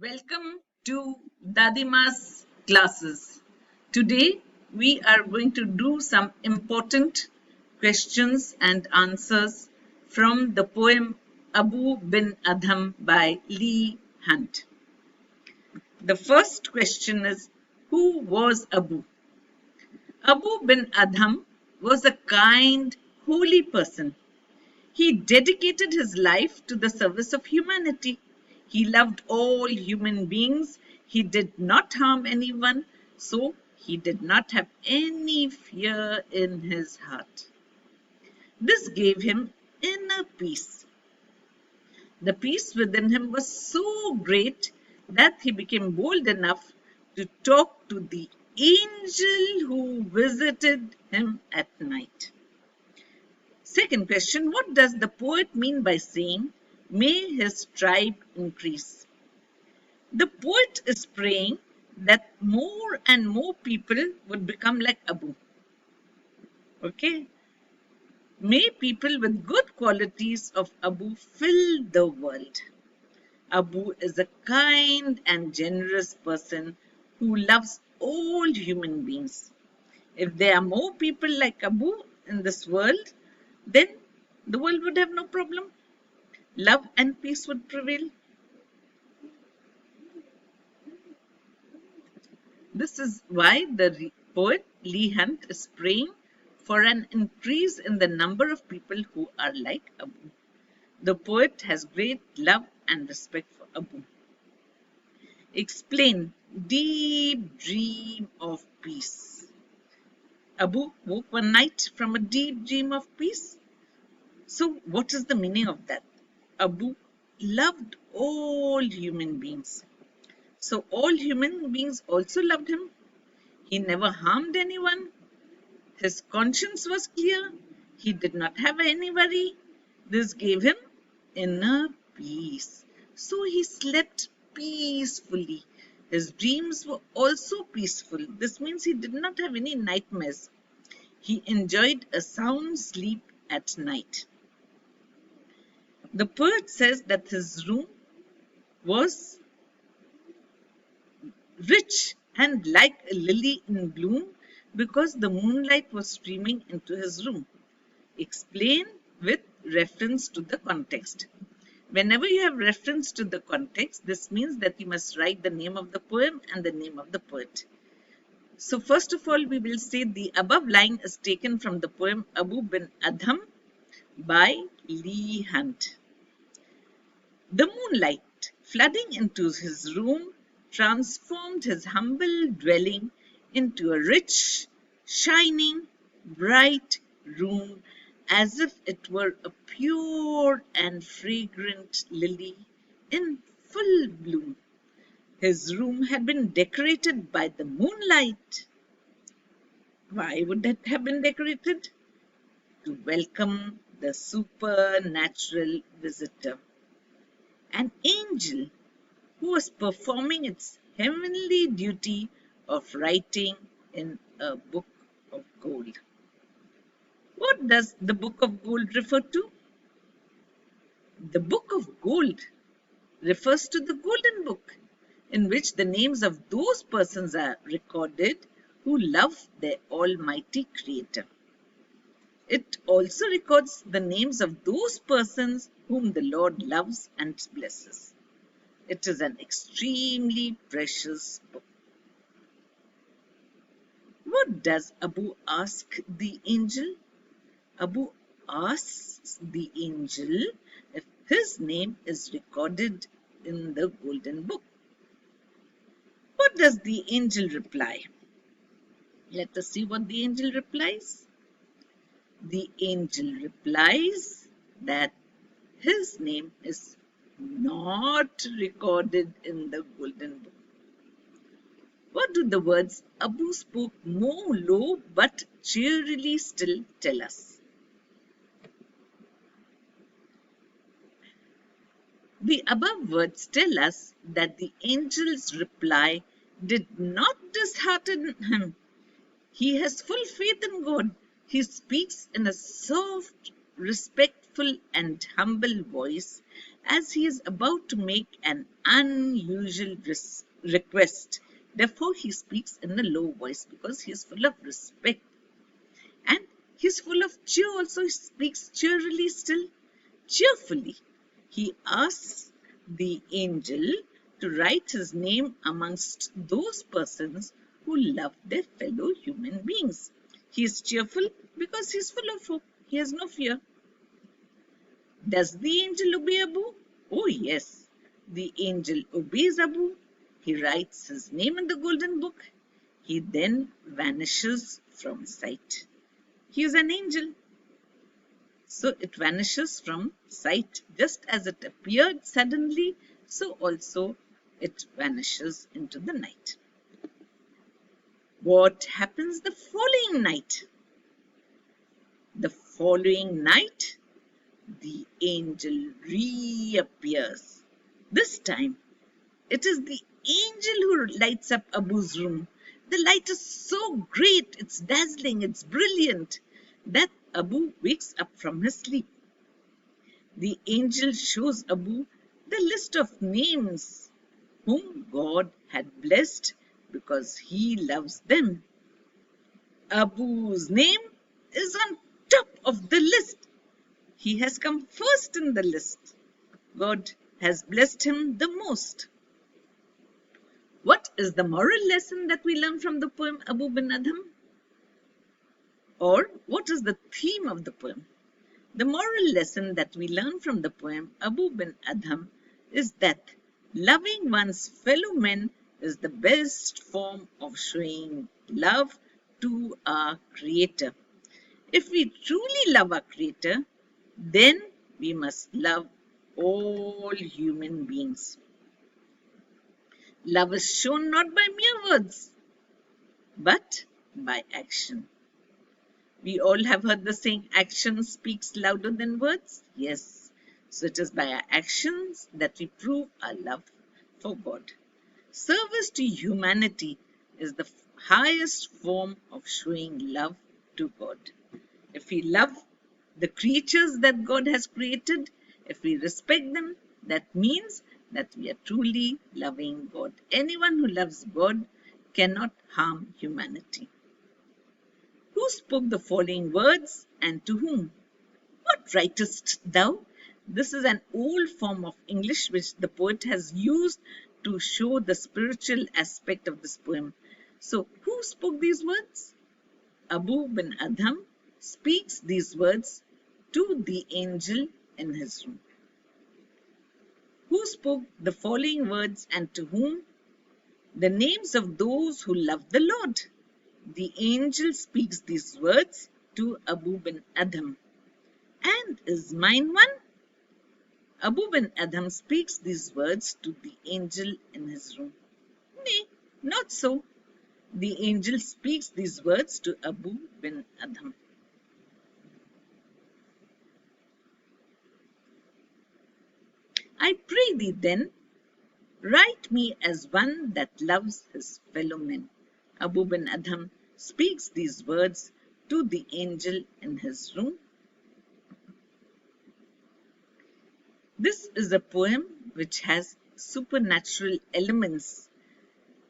Welcome to Dadima's classes. Today we are going to do some important questions and answers from the poem Abou bin Adhem by Leigh. The first question is, who was Abou? Abou bin Adhem was a kind, holy person. He dedicated his life to the service of humanity. He loved all human beings. He did not harm anyone, so he did not have any fear in his heart. This gave him inner peace. The peace within him was so great that he became bold enough to talk to the angel who visited him at night. Second question, what does the poet mean by saying, "May his tribe increase"? The poet is praying that more and more people would become like Abou. Okay? May people with good qualities of Abou fill the world. Abou is a kind and generous person who loves all human beings. If there are more people like Abou in this world, then the world would have no problem. Love and peace would prevail. This is why the poet Leigh is praying for an increase in the number of people who are like Abou. The poet has great love and respect for Abou. Explain deep dream of peace. Abou woke one night from a deep dream of peace. So what is the meaning of that? Abou loved all human beings. So all human beings also loved him. He never harmed anyone. His conscience was clear. He did not have any worry. This gave him inner peace. So he slept peacefully. His dreams were also peaceful. This means he did not have any nightmares. He enjoyed a sound sleep at night. The poet says that his room was rich and like a lily in bloom because the moonlight was streaming into his room. Explain with reference to the context. Whenever you have reference to the context, this means that you must write the name of the poem and the name of the poet. So first of all, we will say the above line is taken from the poem Abou bin Adhem by Leigh. The moonlight flooding into his room transformed his humble dwelling into a rich, shining, bright room as if it were a pure and fragrant lily in full bloom. His room had been decorated by the moonlight. Why would that have been decorated? To welcome the supernatural visitor. An angel who was performing its heavenly duty of writing in a book of gold. What does the book of gold refer to? The book of gold refers to the golden book, in which the names of those persons are recorded who love their almighty creator. It also records the names of those persons whom the Lord loves and blesses. It is an extremely precious book. What does Abou ask the angel? Abou asks the angel if his name is recorded in the golden book. What does the angel reply? Let us see what the angel replies. The angel replies that his name is not recorded in the golden book. What do the words Abou spoke more low but cheerily still tell us? The above words tell us that the angel's reply did not dishearten him. He has full faith in God. He speaks in a soft, respectful and humble voice as he is about to make an unusual request. Therefore, he speaks in a low voice because he is full of respect. And he is full of cheer also. He speaks cheerily still, cheerfully. He asks the angel to write his name amongst those persons who love their fellow human beings. He is cheerful because he is full of hope. He has no fear. Does the angel obey Abou? Oh yes, the angel obeys Abou. He writes his name in the golden book. He then vanishes from sight. He is an angel, so it vanishes from sight. Just as it appeared suddenly, so also it vanishes into the night. What happens the following night? The following night, the angel reappears. This time, it is the angel who lights up Abou's room. The light is so great, it's dazzling, it's brilliant, that Abou wakes up from his sleep. The angel shows Abou the list of names whom God had blessed because he loves them. Abou's name is on top of the list. He has come first in the list. God has blessed him the most. What is the moral lesson that we learn from the poem Abou bin Adhem? Or what is the theme of the poem? The moral lesson that we learn from the poem Abou bin Adhem is that loving one's fellow men is the best form of showing love to our Creator. If we truly love our Creator, then we must love all human beings. Love is shown not by mere words, but by action. We all have heard the saying, action speaks louder than words. Yes, so it is by our actions that we prove our love for God. Service to humanity is the highest form of showing love to God. If we love the creatures that God has created, if we respect them, that means that we are truly loving God. Anyone who loves God cannot harm humanity. Who spoke the following words and to whom? What writest thou? This is an old form of English which the poet has used to show the spiritual aspect of this poem. So, who spoke these words? Abou bin Adhem speaks these words to the angel in his room. Who spoke the following words and to whom? The names of those who love the Lord. The angel speaks these words to Abou bin Adhem. And is mine one? Abou bin Adhem speaks these words to the angel in his room. Nay, not so. The angel speaks these words to Abou bin Adhem. I pray thee then, write me as one that loves his fellow men. Abou bin Adhem speaks these words to the angel in his room. This is a poem which has supernatural elements,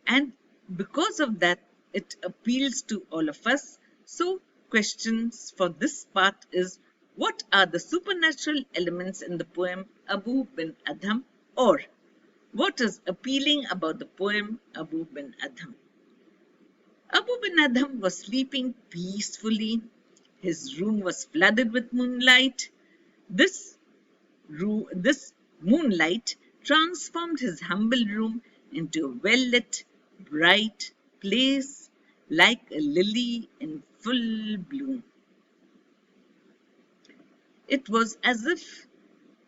and because of that it appeals to all of us. So questions for this part is, what are the supernatural elements in the poem Abou bin Adhem, or what is appealing about the poem Abou bin Adhem? Abou bin Adhem was sleeping peacefully. His room was flooded with moonlight. This moonlight transformed his humble room into a well-lit, bright place like a lily in full bloom. It was as if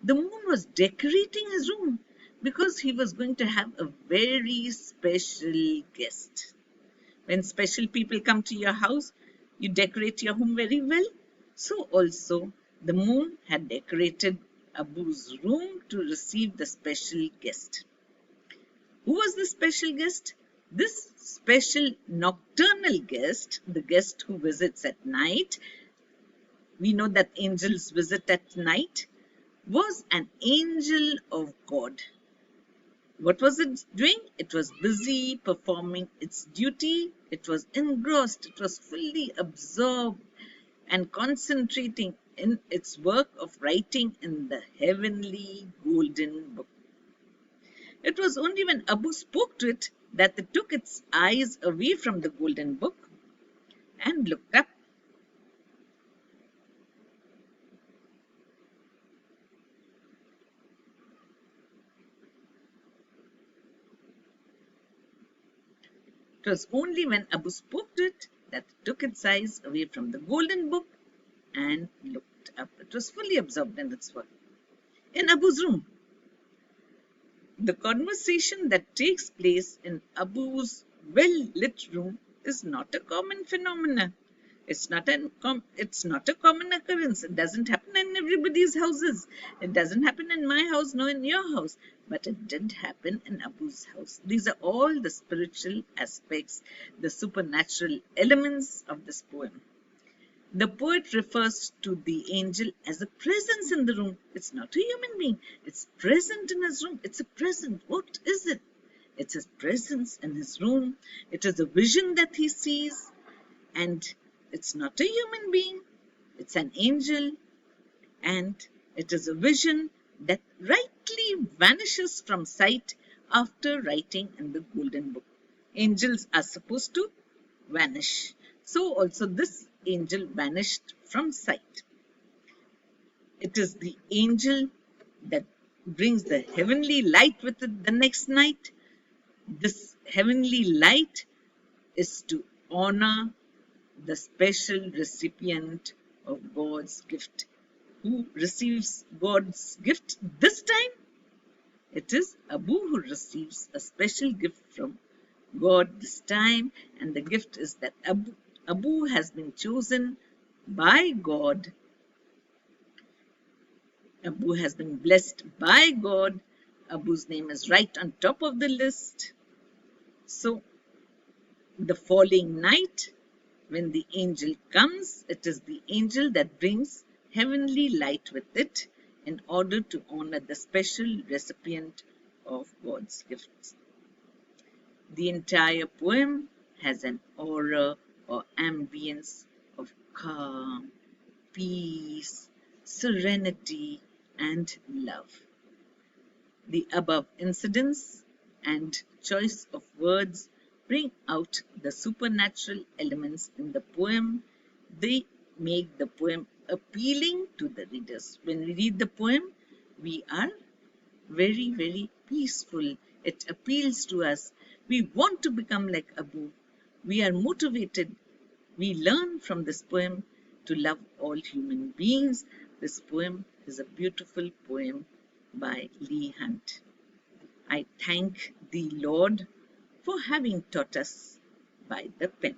the moon was decorating his room because he was going to have a very special guest. When special people come to your house, you decorate your home very well. So also, the moon had decorated Abou's room to receive the special guest. Who was the special guest? This special nocturnal guest, the guest who visits at night. We know that angels visit at night. was an angel of God. What was it doing? It was busy performing its duty. It was engrossed. It was fully absorbed and concentrating in its work of writing in the heavenly golden book. It was only when Abou spoke to it that it took its eyes away from the golden book and looked up. It was only when Abou spoke to it that it took its eyes away from the golden book and looked up. It was fully absorbed in its work. In Abou's room, the conversation that takes place in Abou's well-lit room is not a common phenomenon. It's not a common occurrence. It doesn't happen in everybody's houses. It doesn't happen in my house, nor in your house. But it did happen in Abou's house. These are all the spiritual aspects, the supernatural elements of this poem. The poet refers to the angel as a presence in the room. It's not a human being. It's present in his room. It's a present. What is it? It's his presence in his room. It is a vision that he sees. And it's not a human being. It's an angel. And it is a vision that rightly vanishes from sight after writing in the golden book. Angels are supposed to vanish. So also this angel vanished from sight. It is the angel that brings the heavenly light with it the next night. This heavenly light is to honor the special recipient of God's gift. Who receives God's gift this time? It is Abou who receives a special gift from God this time, and the gift is that Abou has been chosen by God. Abou has been blessed by God. Abou's name is right on top of the list. So, the following night, when the angel comes, it is the angel that brings heavenly light with it in order to honor the special recipient of God's gifts. The entire poem has an aura or ambience of calm, peace, serenity, and love. The above incidents and choice of words bring out the supernatural elements in the poem. They make the poem appealing to the readers. When we read the poem, we are very, very peaceful. It appeals to us. We want to become like Abou. We are motivated. We learn from this poem to love all human beings. This poem is a beautiful poem by Leigh Hunt. I thank the Lord for having taught us by the pen.